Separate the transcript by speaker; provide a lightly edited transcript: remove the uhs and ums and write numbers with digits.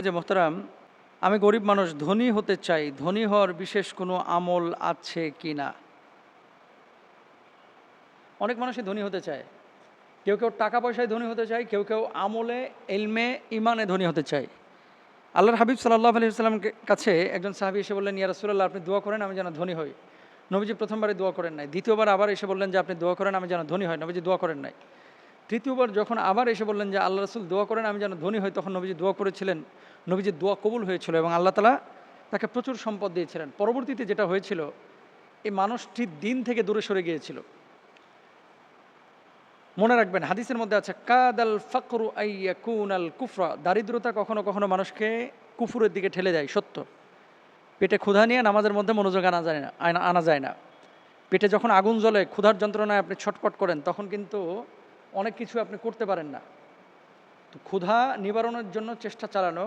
Speaker 1: যে মোহতারাম, আমি গরিব মানুষ, ধনী হতে চাই। ধনী হওয়ার বিশেষ কোনো আমল আছে কি না? অনেক মানুষই ধনী হতে চায়। কেউ কেউ টাকা পয়সায় ধনী হতে চায়, কেউ কেউ আমলে, এলমে, ইমানে ধনী হতে চায়। আল্লাহর হাবিব সাল্লাল্লাহু আলাইহি ওয়াসাল্লামের কাছে একজন সাহাবী এসে বললেন, ইয়া রাসূলুল্লাহ, আপনি দোয়া করেন আমি যেন ধনী হই। নবীজি প্রথমবারে দোয়া করেন নাই। দ্বিতীয়বার আবার এসে বললেন যে আপনি দোয়া করেন আমি যেন ধনী হই। নবীজি দোয়া করেন নাই। তৃতীয়বার যখন আবার এসে বললেন যে আল্লাহ রাসূল দোয়া করেন আমি যেন ধনী হই, তখন নবীজি দোয়া করেছিলেন। নবীজির দোয়া কবুল হয়েছিল এবং আল্লাহ তাআলা তাকে প্রচুর সম্পদ দিয়েছিলেন। পরবর্তীতে যেটা হয়েছিল, এই মানুষটি দিন থেকে দূরে সরে গিয়েছিল। মনে রাখবেন, হাদিসের মধ্যে আছে কাদাল ফাকরু আইয়াকুনাল কুফরা, দারিদ্রতা কখনো কখনো মানুষকে কুফুরের দিকে ঠেলে যায়। সত্য। পেটে ক্ষুধা নিয়ে নামাজের মধ্যে মনোযোগ আনা যায় না। পেটে যখন আগুন জ্বলে, ক্ষুধার যন্ত্রণায় আপনি ছটফট করেন, তখন কিন্তু অনেক কিছু আপনি করতে পারেন না। তো ক্ষুধা নিবারণের জন্য চেষ্টা চালানো